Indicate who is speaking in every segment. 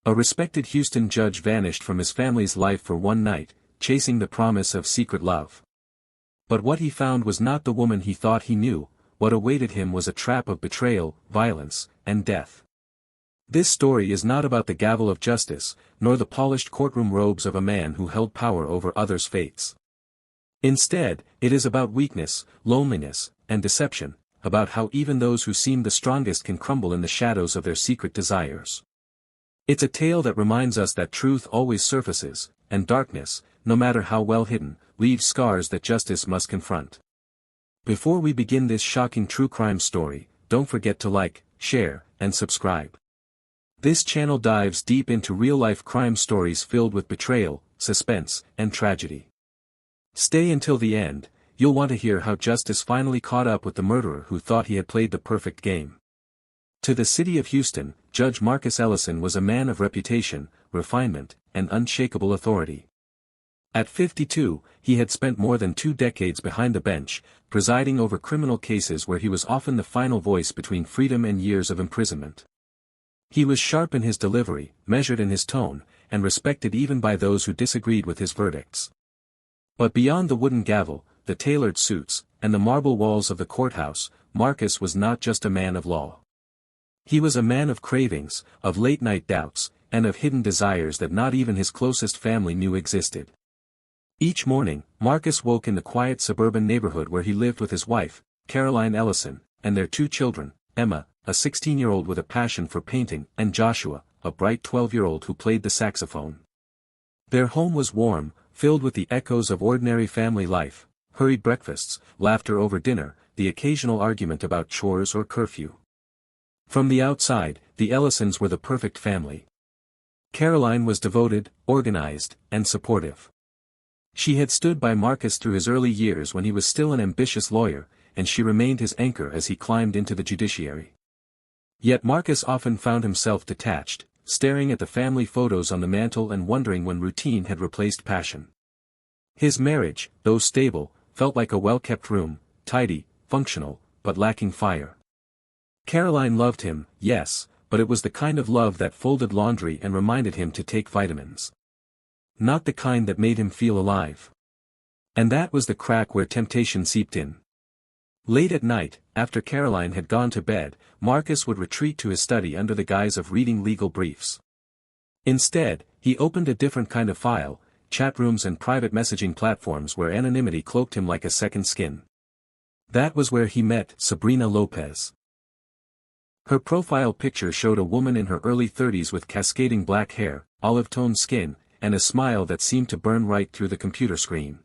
Speaker 1: A respected Houston judge vanished from his family's life for one night, chasing the promise of secret love. But what he found was not the woman he thought he knew. What awaited him was a trap of betrayal, violence, and death. This story is not about the gavel of justice, nor the polished courtroom robes of a man who held power over others' fates. Instead, it is about weakness, loneliness, and deception, about how even those who seem the strongest can crumble in the shadows of their secret desires. It's a tale that reminds us that truth always surfaces, and darkness, no matter how well hidden, leaves scars that justice must confront. Before we begin this shocking true crime story, don't forget to like, share, and subscribe. This channel dives deep into real-life crime stories filled with betrayal, suspense, and tragedy. Stay until the end. You'll want to hear how justice finally caught up with the murderer who thought he had played the perfect game. To the city of Houston, Judge Marcus Ellison was a man of reputation, refinement, and unshakable authority. At 52, he had spent more than 2 decades behind the bench, presiding over criminal cases where he was often the final voice between freedom and years of imprisonment. He was sharp in his delivery, measured in his tone, and respected even by those who disagreed with his verdicts. But beyond the wooden gavel, the tailored suits, and the marble walls of the courthouse, Marcus was not just a man of law. He was a man of cravings, of late-night doubts, and of hidden desires that not even his closest family knew existed. Each morning, Marcus woke in the quiet suburban neighborhood where he lived with his wife, Caroline Ellison, and their 2 children, Emma, a 16-year-old with a passion for painting, and Joshua, a bright 12-year-old who played the saxophone. Their home was warm, filled with the echoes of ordinary family life, hurried breakfasts, laughter over dinner, the occasional argument about chores or curfew. From the outside, the Ellisons were the perfect family. Caroline was devoted, organized, and supportive. She had stood by Marcus through his early years when he was still an ambitious lawyer, and she remained his anchor as he climbed into the judiciary. Yet Marcus often found himself detached, staring at the family photos on the mantel and wondering when routine had replaced passion. His marriage, though stable, felt like a well-kept room, tidy, functional, but lacking fire. Caroline loved him, yes, but it was the kind of love that folded laundry and reminded him to take vitamins. Not the kind that made him feel alive. And that was the crack where temptation seeped in. Late at night, after Caroline had gone to bed, Marcus would retreat to his study under the guise of reading legal briefs. Instead, he opened a different kind of file, chat rooms and private messaging platforms where anonymity cloaked him like a second skin. That was where he met Sabrina Lopez. Her profile picture showed a woman in her early 30s with cascading black hair, olive-toned skin, and a smile that seemed to burn right through the computer screen.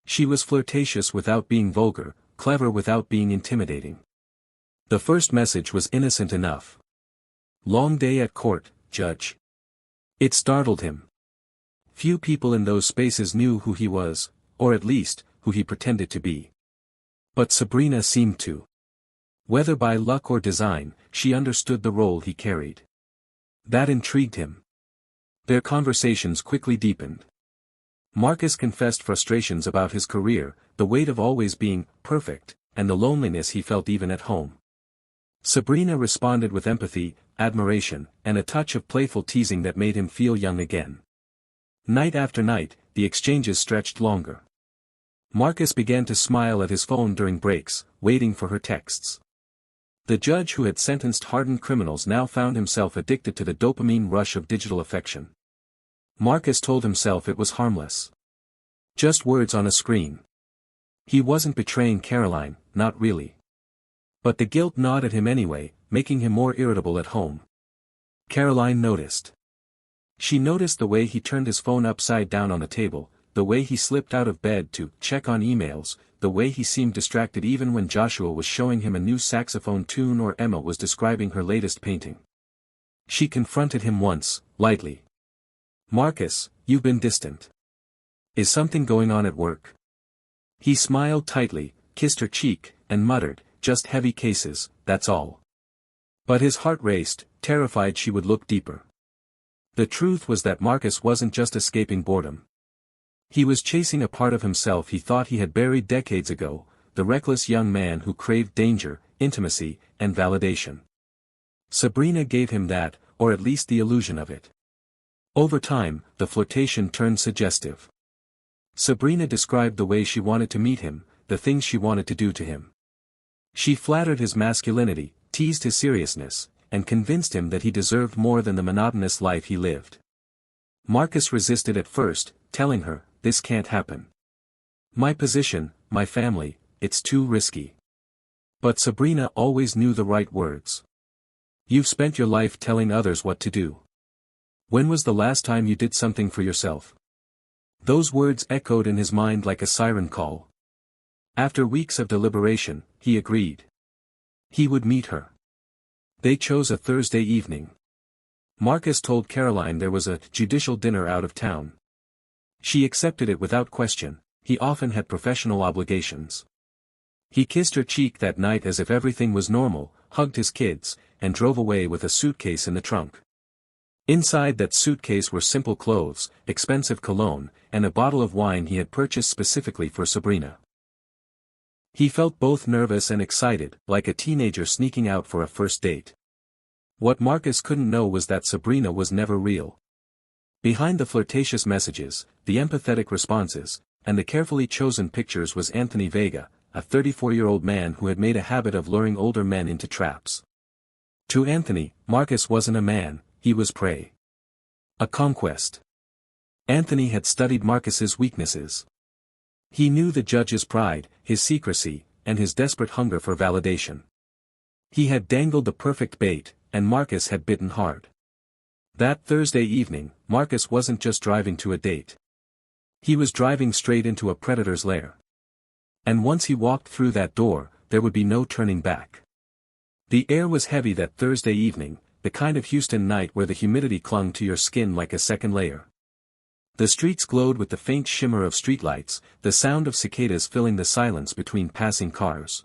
Speaker 1: She was flirtatious without being vulgar, clever without being intimidating. The first message was innocent enough. "Long day at court, Judge." It startled him. Few people in those spaces knew who he was, or at least, who he pretended to be. But Sabrina seemed to. Whether by luck or design, she understood the role he carried. That intrigued him. Their conversations quickly deepened. Marcus confessed frustrations about his career, the weight of always being perfect, and the loneliness he felt even at home. Sabrina responded with empathy, admiration, and a touch of playful teasing that made him feel young again. Night after night, the exchanges stretched longer. Marcus began to smile at his phone during breaks, waiting for her texts. The judge who had sentenced hardened criminals now found himself addicted to the dopamine rush of digital affection. Marcus told himself it was harmless. Just words on a screen. He wasn't betraying Caroline, not really. But the guilt gnawed at him anyway, making him more irritable at home. Caroline noticed. She noticed the way he turned his phone upside down on the table, the way he slipped out of bed to check on emails, the way he seemed distracted even when Joshua was showing him a new saxophone tune or Emma was describing her latest painting. She confronted him once, lightly. "Marcus, you've been distant. Is something going on at work?" He smiled tightly, kissed her cheek, and muttered, "Just heavy cases, that's all." But his heart raced, terrified she would look deeper. The truth was that Marcus wasn't just escaping boredom. He was chasing a part of himself he thought he had buried decades ago, the reckless young man who craved danger, intimacy, and validation. Sabrina gave him that, or at least the illusion of it. Over time, the flirtation turned suggestive. Sabrina described the way she wanted to meet him, the things she wanted to do to him. She flattered his masculinity, teased his seriousness, and convinced him that he deserved more than the monotonous life he lived. Marcus resisted at first, telling her, "This can't happen. My position, my family, it's too risky." But Sabrina always knew the right words. "You've spent your life telling others what to do. When was the last time you did something for yourself?" Those words echoed in his mind like a siren call. After weeks of deliberation, he agreed. He would meet her. They chose a Thursday evening. Marcus told Caroline there was a judicial dinner out of town. She accepted it without question. He often had professional obligations. He kissed her cheek that night as if everything was normal, hugged his kids, and drove away with a suitcase in the trunk. Inside that suitcase were simple clothes, expensive cologne, and a bottle of wine he had purchased specifically for Sabrina. He felt both nervous and excited, like a teenager sneaking out for a first date. What Marcus couldn't know was that Sabrina was never real. Behind the flirtatious messages, the empathetic responses, and the carefully chosen pictures was Anthony Vega, a 34-year-old man who had made a habit of luring older men into traps. To Anthony, Marcus wasn't a man, he was prey. A conquest. Anthony had studied Marcus's weaknesses. He knew the judge's pride, his secrecy, and his desperate hunger for validation. He had dangled the perfect bait, and Marcus had bitten hard. That Thursday evening, Marcus wasn't just driving to a date. He was driving straight into a predator's lair. And once he walked through that door, there would be no turning back. The air was heavy that Thursday evening, the kind of Houston night where the humidity clung to your skin like a second layer. The streets glowed with the faint shimmer of streetlights, the sound of cicadas filling the silence between passing cars.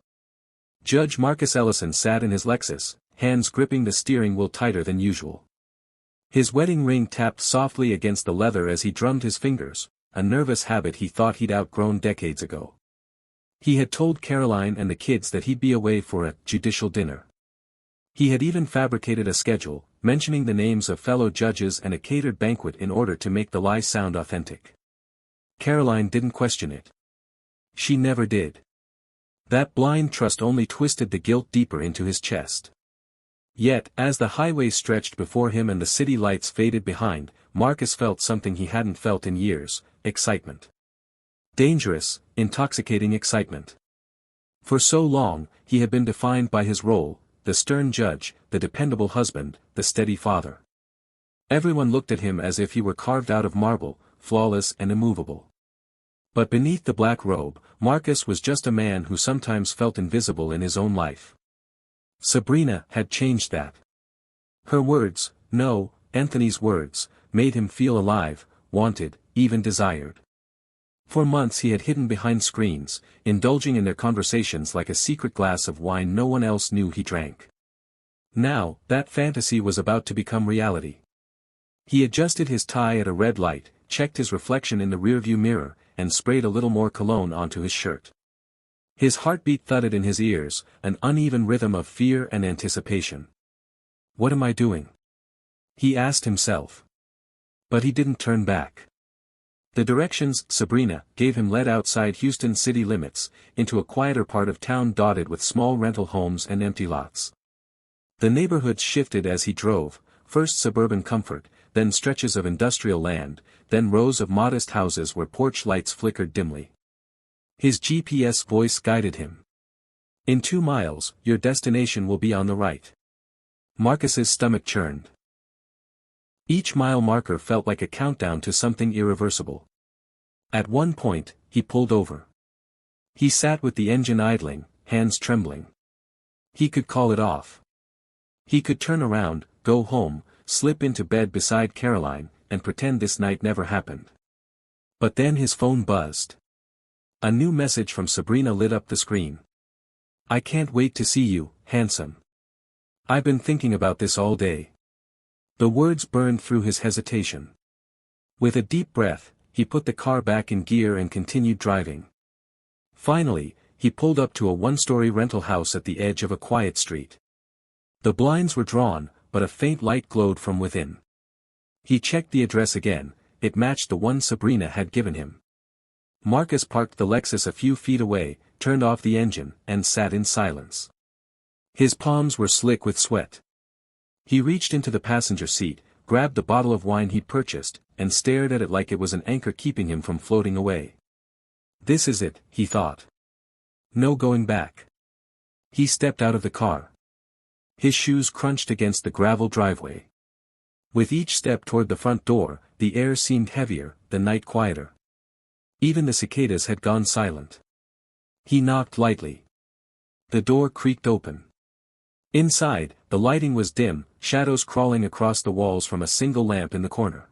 Speaker 1: Judge Marcus Ellison sat in his Lexus, hands gripping the steering wheel tighter than usual. His wedding ring tapped softly against the leather as he drummed his fingers, a nervous habit he thought he'd outgrown decades ago. He had told Caroline and the kids that he'd be away for a judicial dinner. He had even fabricated a schedule, mentioning the names of fellow judges and a catered banquet in order to make the lie sound authentic. Caroline didn't question it. She never did. That blind trust only twisted the guilt deeper into his chest. Yet, as the highway stretched before him and the city lights faded behind, Marcus felt something he hadn't felt in years: excitement. Dangerous, intoxicating excitement. For so long, he had been defined by his role: the stern judge, the dependable husband, the steady father. Everyone looked at him as if he were carved out of marble, flawless and immovable. But beneath the black robe, Marcus was just a man who sometimes felt invisible in his own life. Sabrina had changed that. Her words, no, Anthony's words, made him feel alive, wanted, even desired. For months he had hidden behind screens, indulging in their conversations like a secret glass of wine no one else knew he drank. Now, that fantasy was about to become reality. He adjusted his tie at a red light, checked his reflection in the rearview mirror, and sprayed a little more cologne onto his shirt. His heartbeat thudded in his ears, an uneven rhythm of fear and anticipation. "What am I doing?" he asked himself. But he didn't turn back. The directions Sabrina gave him led outside Houston city limits, into a quieter part of town dotted with small rental homes and empty lots. The neighborhoods shifted as he drove, first suburban comfort, then stretches of industrial land, then rows of modest houses where porch lights flickered dimly. His GPS voice guided him. "In 2 miles, your destination will be on the right." Marcus's stomach churned. Each mile marker felt like a countdown to something irreversible. At one point, he pulled over. He sat with the engine idling, hands trembling. He could call it off. He could turn around, go home, slip into bed beside Caroline, and pretend this night never happened. But then his phone buzzed. A new message from Sabrina lit up the screen. "I can't wait to see you, handsome. I've been thinking about this all day." The words burned through his hesitation. With a deep breath, he put the car back in gear and continued driving. Finally, he pulled up to a one-story rental house at the edge of a quiet street. The blinds were drawn, but a faint light glowed from within. He checked the address again, it matched the one Sabrina had given him. Marcus parked the Lexus a few feet away, turned off the engine, and sat in silence. His palms were slick with sweat. He reached into the passenger seat, grabbed the bottle of wine he'd purchased, and stared at it like it was an anchor keeping him from floating away. This is it, he thought. No going back. He stepped out of the car. His shoes crunched against the gravel driveway. With each step toward the front door, the air seemed heavier, the night quieter. Even the cicadas had gone silent. He knocked lightly. The door creaked open. Inside, the lighting was dim, shadows crawling across the walls from a single lamp in the corner.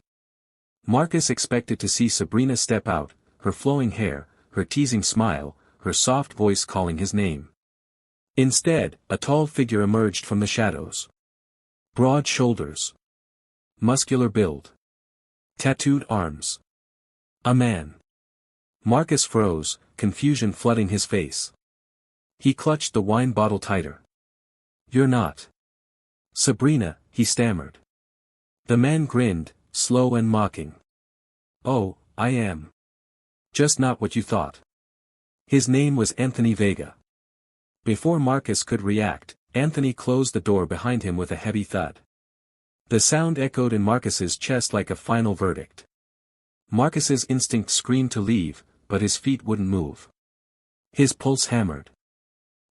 Speaker 1: Marcus expected to see Sabrina step out, her flowing hair, her teasing smile, her soft voice calling his name. Instead, a tall figure emerged from the shadows. Broad shoulders. Muscular build. Tattooed arms. A man. Marcus froze, confusion flooding his face. He clutched the wine bottle tighter. You're not Sabrina, he stammered. The man grinned, slow and mocking. Oh, I am. Just not what you thought. His name was Anthony Vega. Before Marcus could react, Anthony closed the door behind him with a heavy thud. The sound echoed in Marcus's chest like a final verdict. Marcus's instinct screamed to leave, but his feet wouldn't move. His pulse hammered.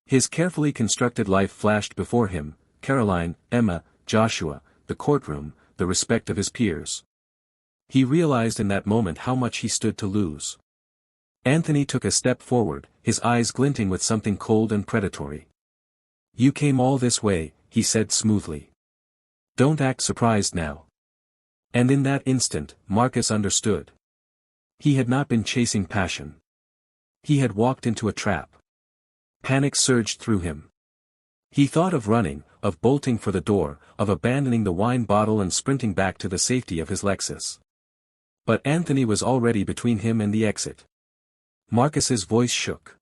Speaker 1: His carefully constructed life flashed before him, Caroline, Emma, Joshua, the courtroom, the respect of his peers. He realized in that moment how much he stood to lose. Anthony took a step forward, his eyes glinting with something cold and predatory. You came all this way, he said smoothly. Don't act surprised now. And in that instant, Marcus understood. He had not been chasing passion. He had walked into a trap. Panic surged through him. He thought of running, of bolting for the door, of abandoning the wine bottle and sprinting back to the safety of his Lexus. But Anthony was already between him and the exit. Marcus's voice shook.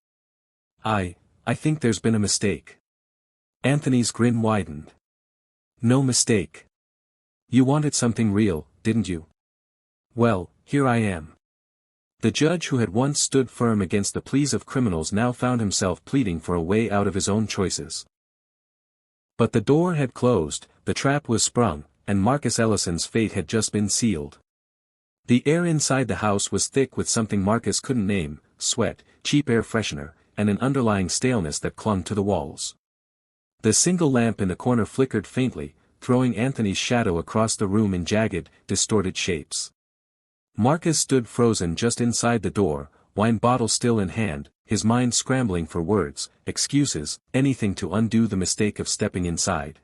Speaker 1: I think there's been a mistake. Anthony's grin widened. No mistake. You wanted something real, didn't you? Well, here I am. The judge who had once stood firm against the pleas of criminals now found himself pleading for a way out of his own choices. But the door had closed, the trap was sprung, and Marcus Ellison's fate had just been sealed. The air inside the house was thick with something Marcus couldn't name, sweat, cheap air freshener, and an underlying staleness that clung to the walls. The single lamp in the corner flickered faintly, throwing Anthony's shadow across the room in jagged, distorted shapes. Marcus stood frozen just inside the door, wine bottle still in hand, his mind scrambling for words, excuses, anything to undo the mistake of stepping inside.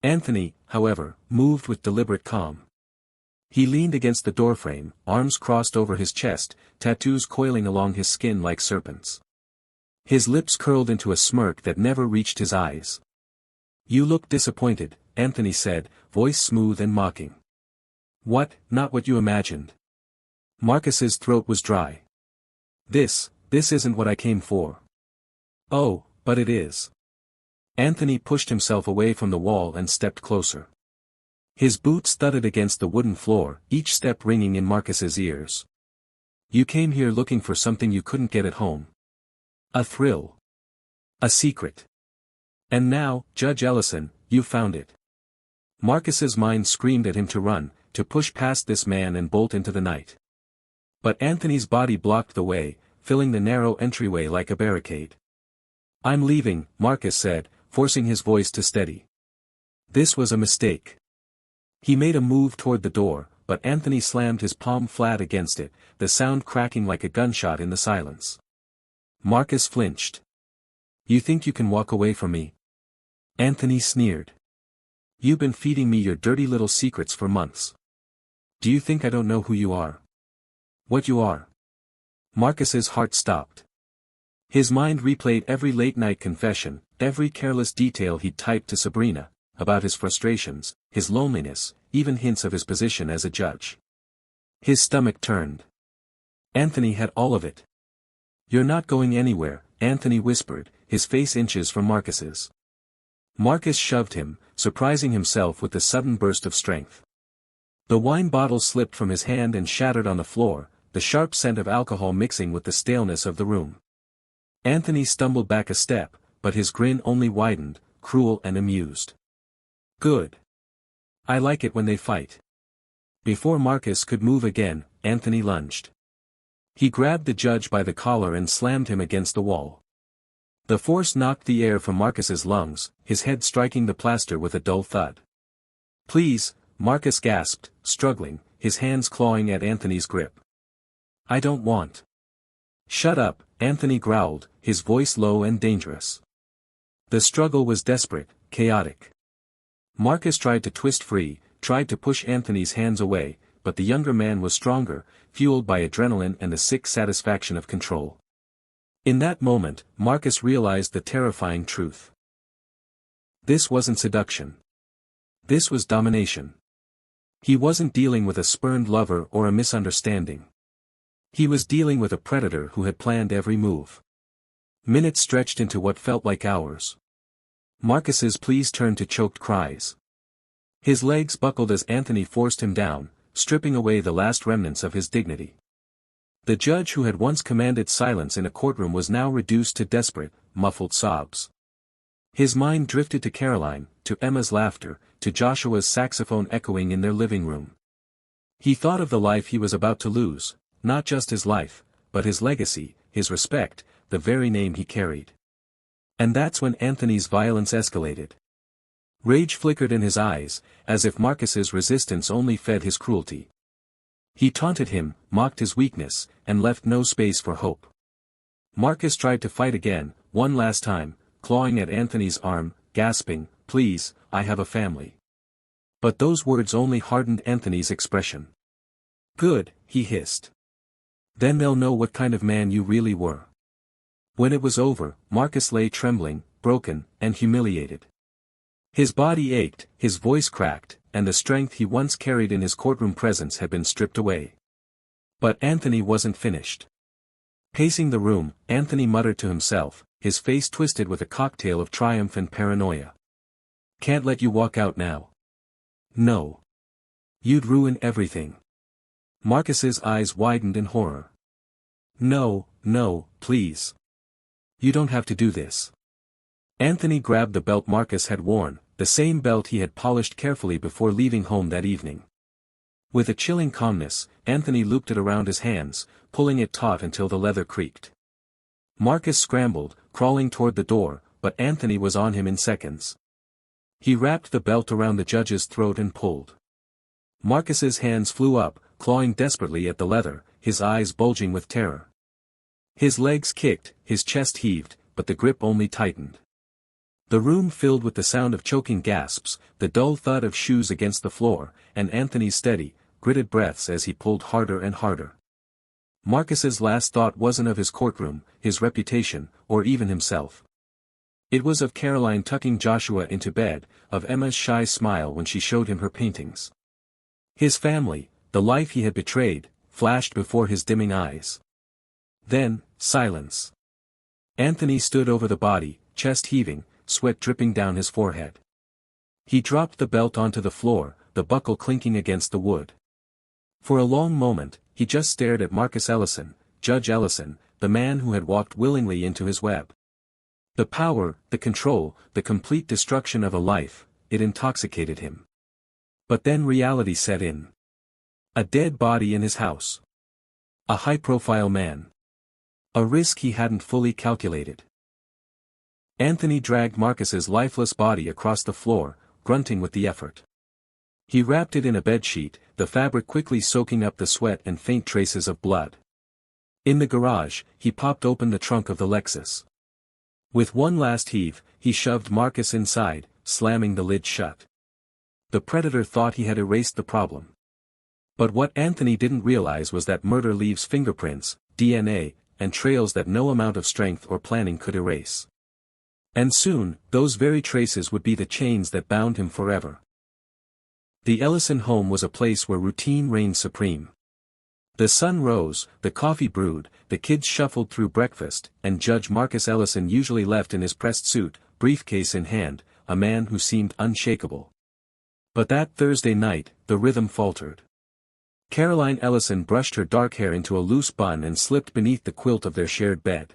Speaker 1: Anthony, however, moved with deliberate calm. He leaned against the doorframe, arms crossed over his chest, tattoos coiling along his skin like serpents. His lips curled into a smirk that never reached his eyes. You look disappointed, Anthony said, voice smooth and mocking. What, not what you imagined? Marcus's throat was dry. This isn't what I came for. Oh, but it is. Anthony pushed himself away from the wall and stepped closer. His boots thudded against the wooden floor, each step ringing in Marcus's ears. You came here looking for something you couldn't get at home. A thrill. A secret. And now, Judge Ellison, you found it. Marcus's mind screamed at him to run, to push past this man and bolt into the night. But Anthony's body blocked the way, filling the narrow entryway like a barricade. I'm leaving, Marcus said, forcing his voice to steady. This was a mistake. He made a move toward the door, but Anthony slammed his palm flat against it, the sound cracking like a gunshot in the silence. Marcus flinched. You think you can walk away from me? Anthony sneered. You've been feeding me your dirty little secrets for months. Do you think I don't know who you are? What you are? Marcus's heart stopped. His mind replayed every late-night confession, every careless detail he'd typed to Sabrina, about his frustrations, his loneliness, even hints of his position as a judge. His stomach turned. Anthony had all of it. You're not going anywhere, Anthony whispered, his face inches from Marcus's. Marcus shoved him, surprising himself with the sudden burst of strength. The wine bottle slipped from his hand and shattered on the floor, the sharp scent of alcohol mixing with the staleness of the room. Anthony stumbled back a step, but his grin only widened, cruel and amused. Good. I like it when they fight. Before Marcus could move again, Anthony lunged. He grabbed the judge by the collar and slammed him against the wall. The force knocked the air from Marcus's lungs, his head striking the plaster with a dull thud. Please, Marcus gasped, struggling, his hands clawing at Anthony's grip. I don't want. Shut up, Anthony growled, his voice low and dangerous. The struggle was desperate, chaotic. Marcus tried to twist free, tried to push Anthony's hands away, but the younger man was stronger, fueled by adrenaline and the sick satisfaction of control. In that moment, Marcus realized the terrifying truth. This wasn't seduction. This was domination. He wasn't dealing with a spurned lover or a misunderstanding. He was dealing with a predator who had planned every move. Minutes stretched into what felt like hours. Marcus's pleas turned to choked cries. His legs buckled as Anthony forced him down, stripping away the last remnants of his dignity. The judge who had once commanded silence in a courtroom was now reduced to desperate, muffled sobs. His mind drifted to Caroline, to Emma's laughter, to Joshua's saxophone echoing in their living room. He thought of the life he was about to lose, not just his life, but his legacy, his respect, the very name he carried. And that's when Anthony's violence escalated. Rage flickered in his eyes, as if Marcus's resistance only fed his cruelty. He taunted him, mocked his weakness, and left no space for hope. Marcus tried to fight again, one last time, clawing at Anthony's arm, gasping, "Please, I have a family." But those words only hardened Anthony's expression. "Good," he hissed. "Then they'll know what kind of man you really were." When it was over, Marcus lay trembling, broken, and humiliated. His body ached, his voice cracked, and the strength he once carried in his courtroom presence had been stripped away. But Anthony wasn't finished. Pacing the room, Anthony muttered to himself, his face twisted with a cocktail of triumph and paranoia. "Can't let you walk out now. No. You'd ruin everything." Marcus's eyes widened in horror. "No, no, please. You don't have to do this." Anthony grabbed the belt Marcus had worn, the same belt he had polished carefully before leaving home that evening. With a chilling calmness, Anthony looped it around his hands, pulling it taut until the leather creaked. Marcus scrambled, crawling toward the door, but Anthony was on him in seconds. He wrapped the belt around the judge's throat and pulled. Marcus's hands flew up, clawing desperately at the leather, his eyes bulging with terror. His legs kicked, his chest heaved, but the grip only tightened. The room filled with the sound of choking gasps, the dull thud of shoes against the floor, and Anthony's steady, gritted breaths as he pulled harder and harder. Marcus's last thought wasn't of his courtroom, his reputation, or even himself. It was of Caroline tucking Joshua into bed, of Emma's shy smile when she showed him her paintings. His family, the life he had betrayed, flashed before his dimming eyes. Then, silence. Anthony stood over the body, chest heaving, sweat dripping down his forehead. He dropped the belt onto the floor, the buckle clinking against the wood. For a long moment, he just stared at Marcus Ellison, Judge Ellison, the man who had walked willingly into his web. The power, the control, the complete destruction of a life, it intoxicated him. But then reality set in. A dead body in his house. A high-profile man. A risk he hadn't fully calculated. Anthony dragged Marcus's lifeless body across the floor, grunting with the effort. He wrapped it in a bedsheet, the fabric quickly soaking up the sweat and faint traces of blood. In the garage, he popped open the trunk of the Lexus. With one last heave, he shoved Marcus inside, slamming the lid shut. The predator thought he had erased the problem. But what Anthony didn't realize was that murder leaves fingerprints, DNA, and trails that no amount of strength or planning could erase. And soon, those very traces would be the chains that bound him forever. The Ellison home was a place where routine reigned supreme. The sun rose, the coffee brewed, the kids shuffled through breakfast, and Judge Marcus Ellison usually left in his pressed suit, briefcase in hand, a man who seemed unshakable. But that Thursday night, the rhythm faltered. Caroline Ellison brushed her dark hair into a loose bun and slipped beneath the quilt of their shared bed.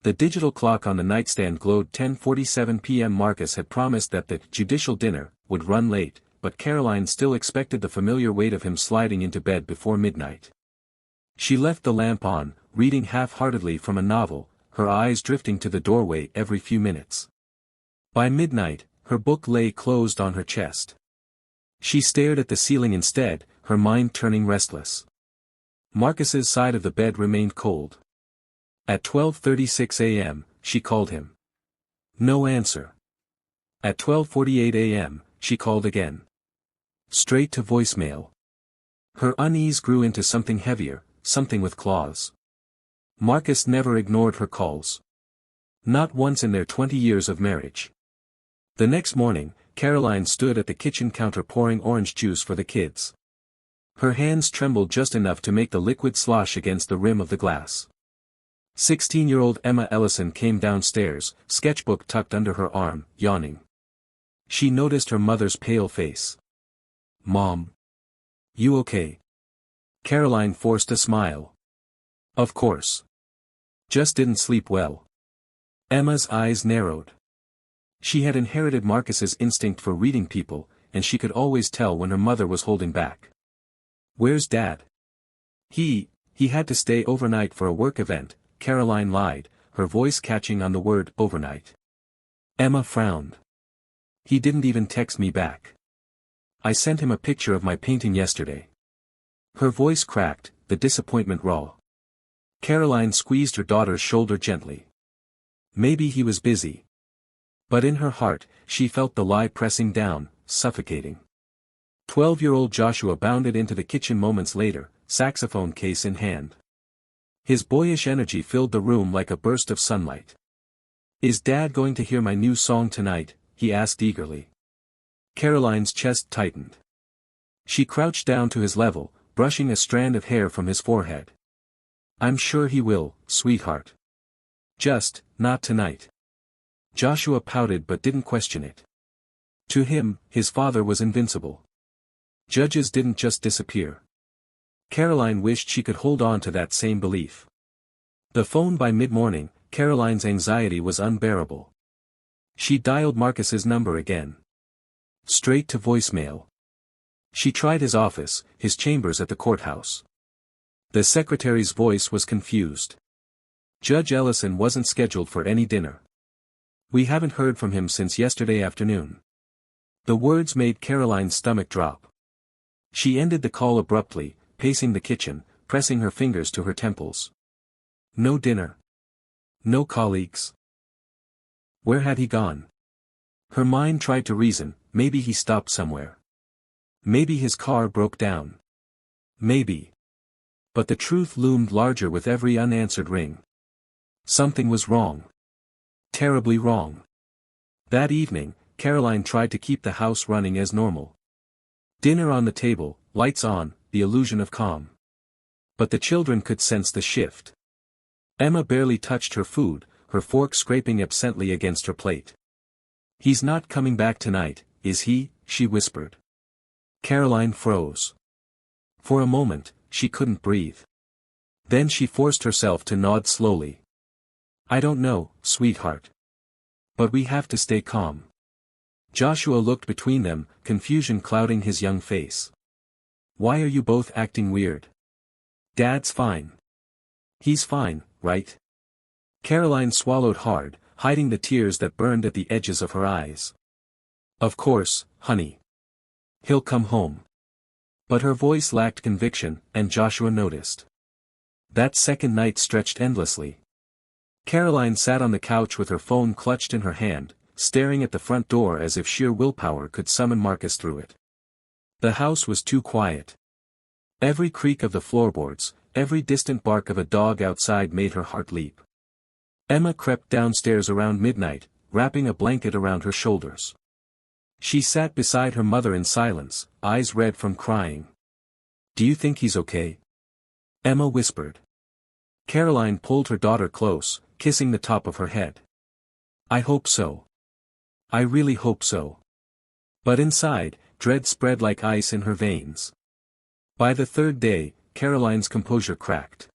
Speaker 1: The digital clock on the nightstand glowed 10:47 p.m. Marcus had promised that the judicial dinner would run late, but Caroline still expected the familiar weight of him sliding into bed before midnight. She left the lamp on, reading half-heartedly from a novel, her eyes drifting to the doorway every few minutes. By midnight, her book lay closed on her chest. She stared at the ceiling instead, her mind turning restless. Marcus's side of the bed remained cold. At 12:36 a.m., she called him. No answer. At 12:48 a.m., she called again. Straight to voicemail. Her unease grew into something heavier, something with claws. Marcus never ignored her calls. Not once in their 20 years of marriage. The next morning, Caroline stood at the kitchen counter pouring orange juice for the kids. Her hands trembled just enough to make the liquid slosh against the rim of the glass. 16-year-old Emma Ellison came downstairs, sketchbook tucked under her arm, yawning. She noticed her mother's pale face. Mom. You okay? Caroline forced a smile. Of course. Just didn't sleep well. Emma's eyes narrowed. She had inherited Marcus's instinct for reading people, and she could always tell when her mother was holding back. Where's Dad? He had to stay overnight for a work event, Caroline lied, her voice catching on the word overnight. Emma frowned. He didn't even text me back. I sent him a picture of my painting yesterday. Her voice cracked, the disappointment raw. Caroline squeezed her daughter's shoulder gently. Maybe he was busy. But in her heart, she felt the lie pressing down, suffocating. 12-year-old Joshua bounded into the kitchen moments later, saxophone case in hand. His boyish energy filled the room like a burst of sunlight. Is Dad going to hear my new song tonight? He asked eagerly. Caroline's chest tightened. She crouched down to his level, brushing a strand of hair from his forehead. I'm sure he will, sweetheart. Just, not tonight. Joshua pouted but didn't question it. To him, his father was invincible. Judges didn't just disappear. Caroline wished she could hold on to that same belief. The phone by mid-morning, Caroline's anxiety was unbearable. She dialed Marcus's number again. Straight to voicemail. She tried his office, his chambers at the courthouse. The secretary's voice was confused. Judge Ellison wasn't scheduled for any dinner. We haven't heard from him since yesterday afternoon. The words made Caroline's stomach drop. She ended the call abruptly, pacing the kitchen, pressing her fingers to her temples. No dinner. No colleagues. Where had he gone? Her mind tried to reason, maybe he stopped somewhere. Maybe his car broke down. Maybe. But the truth loomed larger with every unanswered ring. Something was wrong. Terribly wrong. That evening, Caroline tried to keep the house running as normal. Dinner on the table, lights on, the illusion of calm. But the children could sense the shift. Emma barely touched her food, her fork scraping absently against her plate. He's not coming back tonight, is he? She whispered. Caroline froze. For a moment, she couldn't breathe. Then she forced herself to nod slowly. I don't know, sweetheart. But we have to stay calm. Joshua looked between them, confusion clouding his young face. Why are you both acting weird? Dad's fine. He's fine, right? Caroline swallowed hard, hiding the tears that burned at the edges of her eyes. Of course, honey. He'll come home. But her voice lacked conviction, and Joshua noticed. That second night stretched endlessly. Caroline sat on the couch with her phone clutched in her hand, staring at the front door as if sheer willpower could summon Marcus through it. The house was too quiet. Every creak of the floorboards, every distant bark of a dog outside made her heart leap. Emma crept downstairs around midnight, wrapping a blanket around her shoulders. She sat beside her mother in silence, eyes red from crying. Do you think he's okay? Emma whispered. Caroline pulled her daughter close, kissing the top of her head. I hope so. I really hope so. But inside, dread spread like ice in her veins. By the third day, Caroline's composure cracked.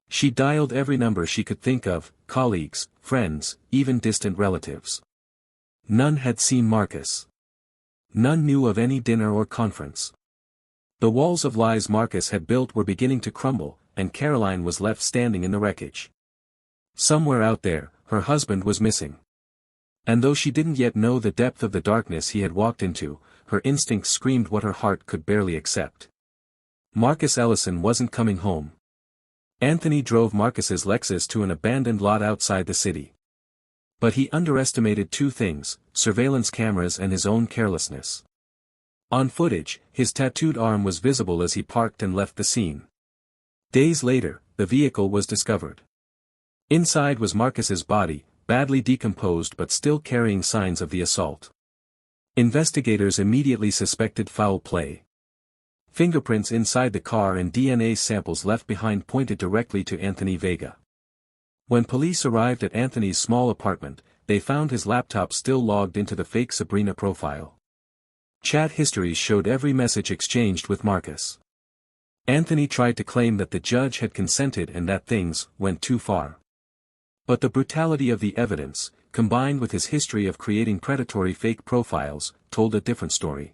Speaker 1: She dialed every number she could think of, colleagues, friends, even distant relatives. None had seen Marcus. None knew of any dinner or conference. The walls of lies Marcus had built were beginning to crumble, and Caroline was left standing in the wreckage. Somewhere out there, her husband was missing. And though she didn't yet know the depth of the darkness he had walked into, her instincts screamed what her heart could barely accept. Marcus Ellison wasn't coming home. Anthony drove Marcus's Lexus to an abandoned lot outside the city. But he underestimated two things: surveillance cameras and his own carelessness. On footage, his tattooed arm was visible as he parked and left the scene. Days later, the vehicle was discovered. Inside was Marcus's body, badly decomposed but still carrying signs of the assault. Investigators immediately suspected foul play. Fingerprints inside the car and DNA samples left behind pointed directly to Anthony Vega. When police arrived at Anthony's small apartment, they found his laptop still logged into the fake Sabrina profile. Chat histories showed every message exchanged with Marcus. Anthony tried to claim that the judge had consented and that things went too far. But the brutality of the evidence, combined with his history of creating predatory fake profiles, told a different story.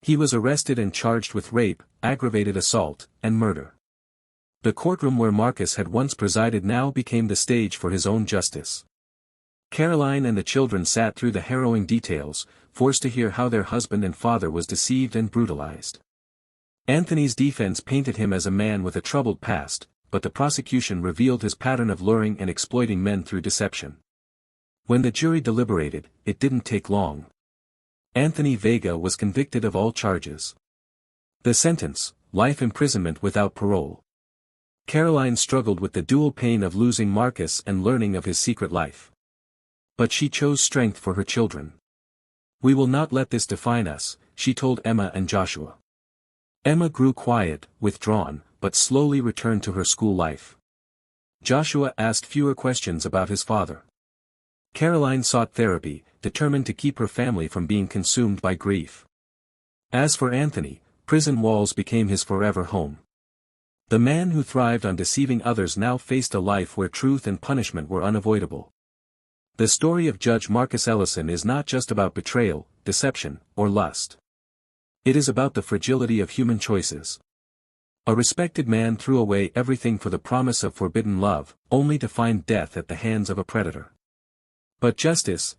Speaker 1: He was arrested and charged with rape, aggravated assault, and murder. The courtroom where Marcus had once presided now became the stage for his own justice. Caroline and the children sat through the harrowing details, forced to hear how their husband and father was deceived and brutalized. Anthony's defense painted him as a man with a troubled past, but the prosecution revealed his pattern of luring and exploiting men through deception. When the jury deliberated, it didn't take long. Anthony Vega was convicted of all charges. The sentence: life imprisonment without parole. Caroline struggled with the dual pain of losing Marcus and learning of his secret life. But she chose strength for her children. "We will not let this define us," she told Emma and Joshua. Emma grew quiet, withdrawn, but slowly returned to her school life. Joshua asked fewer questions about his father. Caroline sought therapy, determined to keep her family from being consumed by grief. As for Anthony, prison walls became his forever home. The man who thrived on deceiving others now faced a life where truth and punishment were unavoidable. The story of Judge Marcus Ellison is not just about betrayal, deception, or lust. It is about the fragility of human choices. A respected man threw away everything for the promise of forbidden love, only to find death at the hands of a predator. But justice,